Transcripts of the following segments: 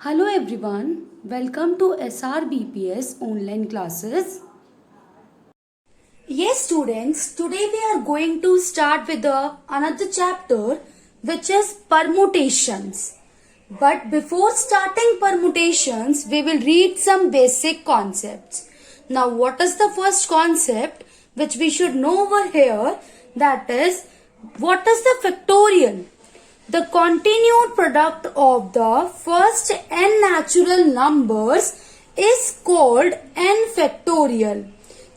Hello everyone, welcome to SRBPS online classes. Yes students, today we are going to start with another chapter which is permutations. But before starting permutations, we will read some basic concepts. Now what is the first concept which we should know over here? That is, what is the factorial? The continued product of the first n natural numbers is called n factorial.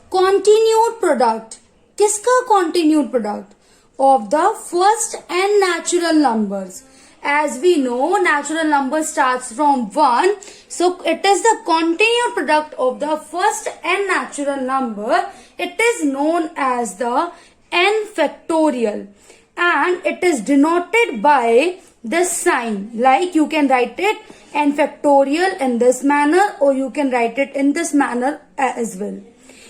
Continued product. किसका continued product? Of the first n natural numbers. As we know, natural number starts from 1. So, it is the continued product of the first n natural number. It is known as the n factorial. And it is denoted by this sign. Like you can write it n factorial in this manner, or you can write it in this manner as well.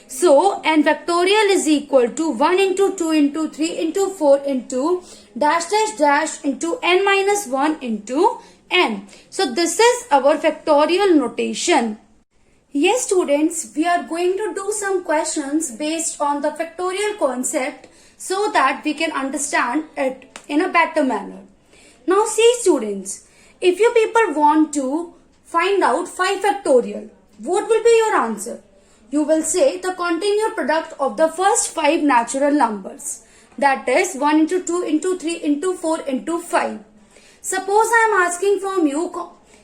So, n factorial is equal to 1 into 2 into 3 into 4 into dash dash dash into n minus 1 into n. So, this is our factorial notation. Yes students, we are going to do some questions based on the factorial concept so that we can understand it in a better manner. Now see students, if you people want to find out 5 factorial, what will be your answer? You will say the continued product of the first 5 natural numbers. That is 1 into 2 into 3 into 4 into 5. Suppose I am asking from you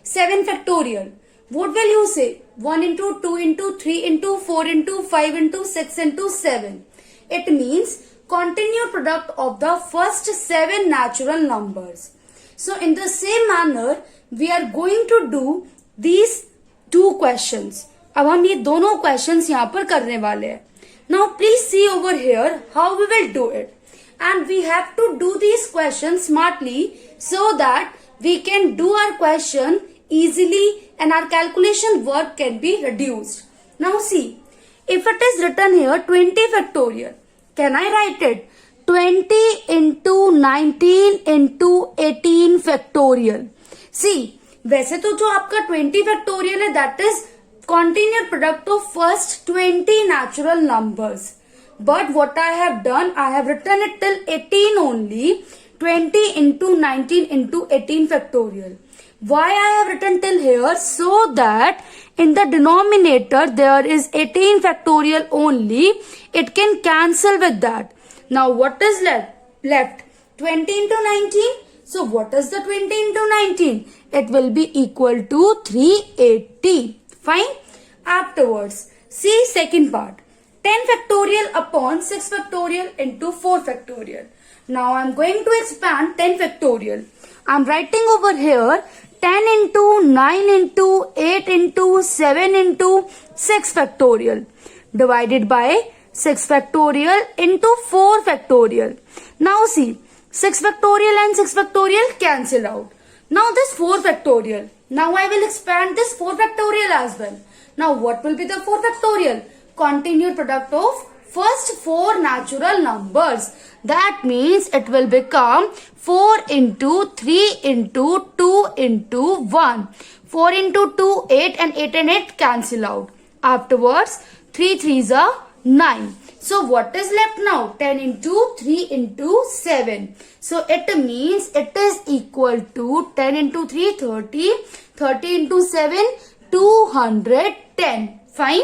7 factorial. What will you say? 1 into 2 into 3 into 4 into 5 into 6 into 7. It means continued product of the first 7 natural numbers. So in the same manner, we are going to do these 2 questions. अब हम ये दोनों questions यहाँ पर करने वाले हैं. Now please see over here how we will do it. And we have to do these questions smartly so that we can do our question easily and our calculation work can be reduced. Now see, if it is written here 20 factorial, can I write it 20 into 19 into 18 factorial? See, वैसे तो जो आपका 20 factorial है, that is continued product of first 20 natural numbers. But what I have done, I have written it till 18 only. 20 into 19 into 18 factorial. Why I have written till here? So that in the denominator there is 18 factorial only. It can cancel with that. Now what is left? 20 into 19. So what is the 20 into 19? It will be equal to 380. Fine. Afterwards, see second part. 10 factorial upon 6 factorial into 4 factorial. Now I am going to expand 10 factorial. I am writing over here 10 into 9 into 8 into 7 into 6 factorial divided by 6 factorial into 4 factorial. Now see, 6 factorial and 6 factorial cancel out. Now this 4 factorial. Now I will expand this 4 factorial as well. Now what will be the 4 factorial? Continued product of first 4 natural numbers. That means it will become 4 into 3 into 2 into 1. 4 into 2, 8 and 8 and 8 cancel out. Afterwards, 3 3s are 9. So what is left now? 10 into 3 into 7. So it means it is equal to 10 into 3, 30. 30 into 7, 210. Fine.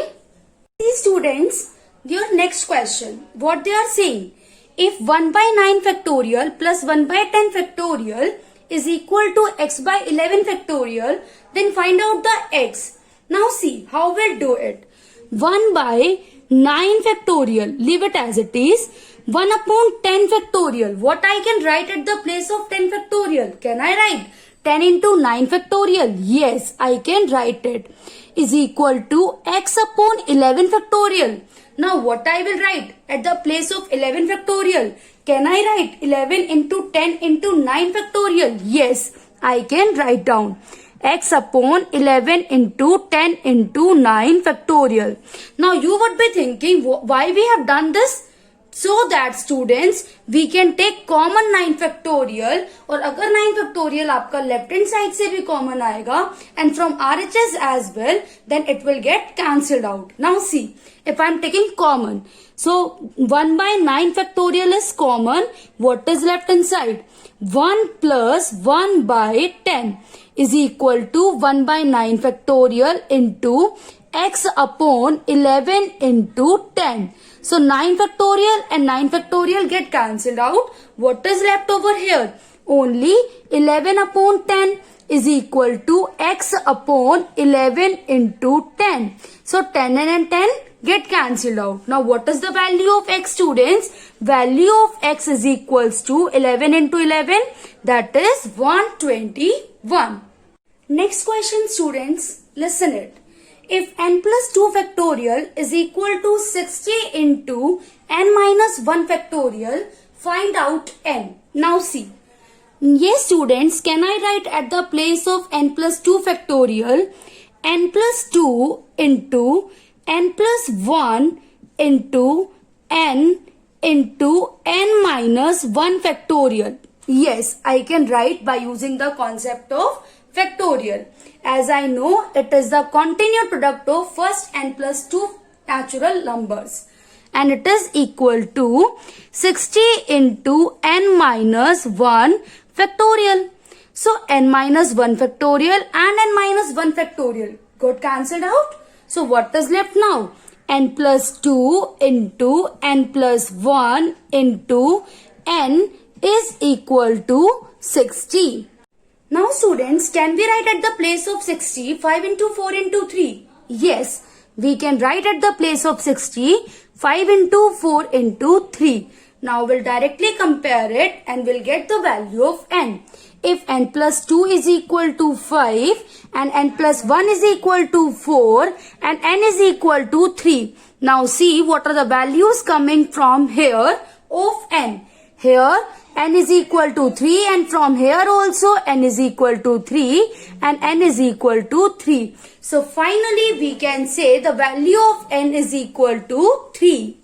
See students, your next question. What they are saying? If 1 by 9 factorial plus 1 by 10 factorial is equal to x by 11 factorial, then find out the x. Now see how we'll do it. 1 by 9 factorial, leave it as it is. 1 upon 10 factorial. What I can write at the place of 10 factorial? Can I write 10 into 9 factorial? Yes, I can write it. Is equal to x upon 11 factorial. Now what I will write at the place of 11 factorial? Can I write 11 into 10 into 9 factorial? Yes, I can write down x upon 11 into 10 into 9 factorial. Now you would be thinking why we have done this? so that students we can take common 9 factorial और अगर 9 factorial आपका left hand side से भी common आएगा and from RHS as well, then it will get cancelled out. Now see, if I am taking common, so 1 by 9 factorial is common. What is left hand side? 1 plus 1 by 10 is equal to 1 by 9 factorial into x upon 11 into 10. So 9 factorial and 9 factorial get cancelled out. What is left over here? Only 11 upon 10 is equal to x upon 11 into 10. So 10 and 10 get cancelled out. Now what is the value of x, students? Value of x is equals to 11 into 11, that is 121. Next question, students, listen it. If n plus 2 factorial is equal to 60 into n minus 1 factorial, find out n. Now see. Yes, students, can I write at the place of n plus 2 factorial n plus 2 into n plus 1 into n minus 1 factorial? Yes, I can write by using the concept of factorial. As I know, it is the continued product of first n plus 2 natural numbers. And it is equal to 60 into n minus 1 factorial. So n minus 1 factorial and n minus 1 factorial got cancelled out. So what is left now? N plus 2 into n plus 1 into n is equal to 60. Now students, can we write at the place of 60 5 into 4 into 3? Yes, we can write at the place of 60 5 into 4 into 3. Now we'll directly compare it and we'll get the value of n. If n plus 2 is equal to 5 and n plus 1 is equal to 4 and n is equal to 3. Now see what are the values coming from here of n. Here n is equal to 3 and from here also n is equal to 3 and n is equal to 3. So finally we can say the value of n is equal to 3.